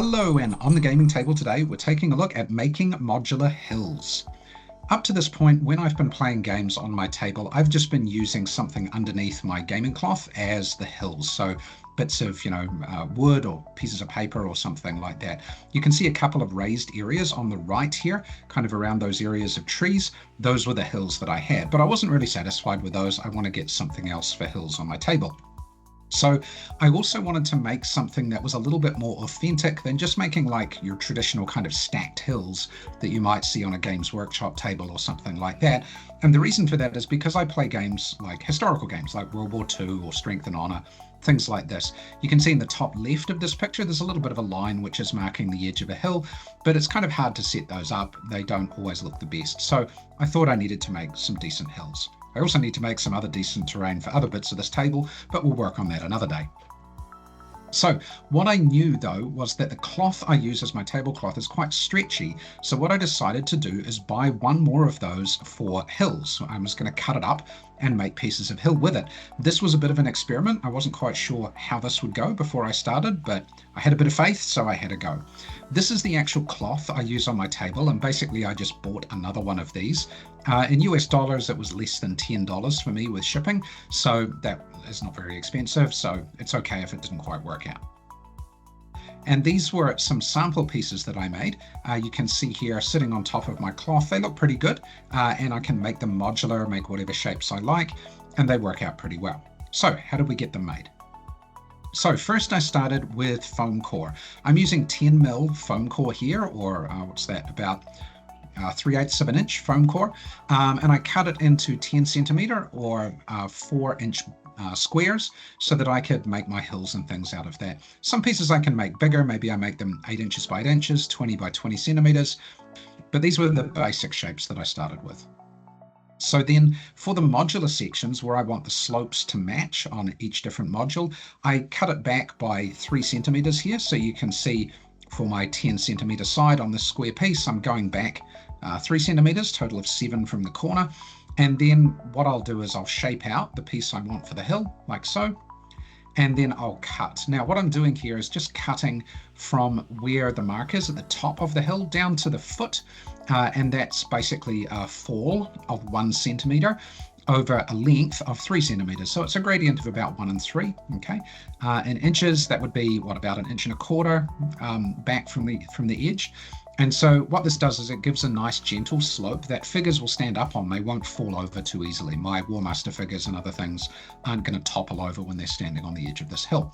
Hello, and on the gaming table today, we're taking a look at making modular hills. Up to this point, when I've been playing games on my table, I've just been using something underneath my gaming cloth as the hills. So bits of, wood or pieces of paper or something like that. You can see a couple of raised areas on the right here, kind of around those areas of trees. Those were the hills that I had, but I wasn't really satisfied with those. I want to get something else for hills on my table. So I also wanted to make something that was a little bit more authentic than just making like your traditional kind of stacked hills that you might see on a Games Workshop table or something like that. And the reason for that is because I play games like historical games like World War II or Strength and Honor, things like this. You can see in the top left of this picture, there's a little bit of a line which is marking the edge of a hill, but it's kind of hard to set those up. They don't always look the best. So I thought I needed to make some decent hills. I also need to make some other decent terrain for other bits of this table, but we'll work on that another day. So what I knew though was that the cloth I use as my tablecloth is quite stretchy. So what I decided to do is buy one more of those for hills. So I'm just going to cut it up and make pieces of hill with it. This was a bit of an experiment. I wasn't quite sure how this would go before I started, but I had a bit of faith, so I had a go. This is the actual cloth I use on my table, and basically I just bought another one of these. In US dollars, it was less than $10 for me with shipping, so that is not very expensive, so it's okay if it didn't quite work out. And these were some sample pieces that I made. You can see here sitting on top of my cloth. They look pretty good, and I can make them modular, make whatever shapes I like, and they work out pretty well. So how did we get them made? So first I started with foam core. I'm using 10 mil foam core here, or what's that, about 3/8 of an inch foam core, and I cut it into 10 centimeter or 4-inch squares so that I could make my hills and things out of that. Some pieces I can make bigger, maybe I make them 8 inches by 8 inches, 20 by 20 centimeters, but these were the basic shapes that I started with. So then for the modular sections where I want the slopes to match on each different module, I cut it back by 3 centimeters here. So you can see for my 10 centimeter side on this square piece, I'm going back 3 centimeters, total of 7 from the corner. And then what I'll do is I'll shape out the piece I want for the hill, like so, and then I'll cut. Now what I'm doing here is just cutting from where the mark is at the top of the hill down to the foot, and that's basically a fall of 1 centimeter over a length of 3 centimeters. So it's a gradient of about 1 and 3, okay? In inches, that would be, what, about 1.25 inches back from the edge. And so what this does is it gives a nice gentle slope that figures will stand up on. They won't fall over too easily. My War Master figures and other things aren't going to topple over when they're standing on the edge of this hill.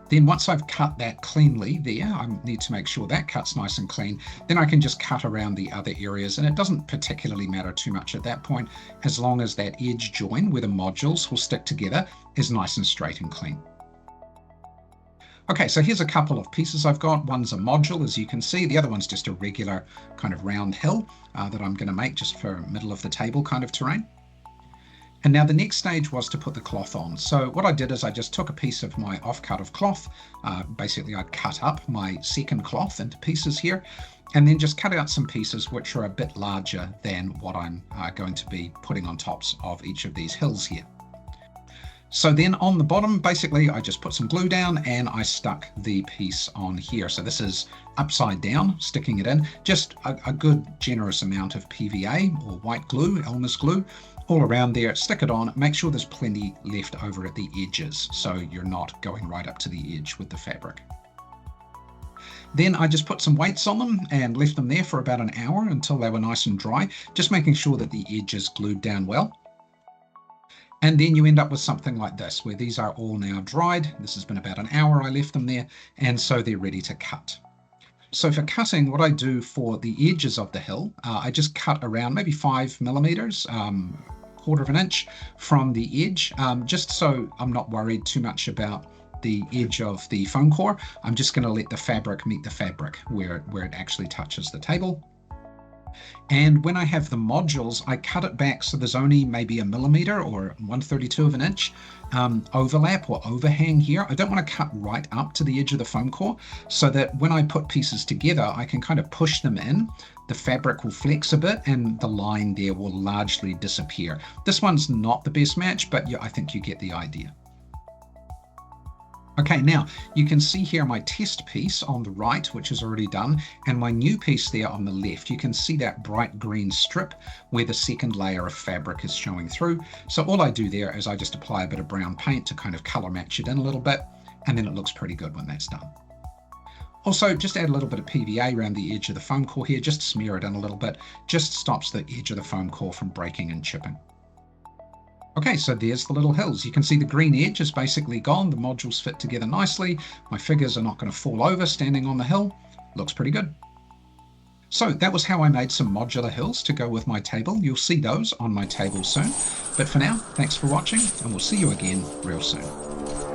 Then once I've cut that cleanly there, I need to make sure that cuts nice and clean, then I can just cut around the other areas, and it doesn't particularly matter too much at that point, as long as that edge join where the modules will stick together is nice and straight and clean. Okay, so here's a couple of pieces I've got. One's a module, as you can see. The other one's just a regular kind of round hill that I'm going to make just for middle of the table kind of terrain. And now the next stage was to put the cloth on. So what I did is I just took a piece of my offcut of cloth. Basically, I cut up my second cloth into pieces here, and then just cut out some pieces which are a bit larger than what I'm going to be putting on tops of each of these hills here. So then on the bottom, basically, I just put some glue down and I stuck the piece on here. So this is upside down, sticking it in, just a good generous amount of PVA or white glue, Elmer's glue, all around there. Stick it on, make sure there's plenty left over at the edges so you're not going right up to the edge with the fabric. Then I just put some weights on them and left them there for about an hour until they were nice and dry, just making sure that the edge is glued down well. And then you end up with something like this, where these are all now dried. This has been about an hour I left them there, and so they're ready to cut. So for cutting, what I do for the edges of the hill, I just cut around maybe 5 millimeters, 1/4 of an inch from the edge, just so I'm not worried too much about the edge of the foam core. I'm just going to let the fabric meet the fabric where it actually touches the table. And when I have the modules, I cut it back so there's only maybe 1 millimeter or 1/32 of an inch overlap or overhang here. I don't want to cut right up to the edge of the foam core, so that when I put pieces together, I can kind of push them in. The fabric will flex a bit and the line there will largely disappear. This one's not the best match, but yeah, I think you get the idea. Okay, now you can see here my test piece on the right, which is already done, and my new piece there on the left. You can see that bright green strip where the second layer of fabric is showing through. So all I do there is I just apply a bit of brown paint to kind of color match it in a little bit, and then it looks pretty good when that's done. Also, just add a little bit of PVA around the edge of the foam core here, just smear it in a little bit, just stops the edge of the foam core from breaking and chipping. Okay, so there's the little hills. You can see the green edge is basically gone. The modules fit together nicely. My figures are not going to fall over standing on the hill. Looks pretty good. So that was how I made some modular hills to go with my table. You'll see those on my table soon. But for now, thanks for watching, and we'll see you again real soon.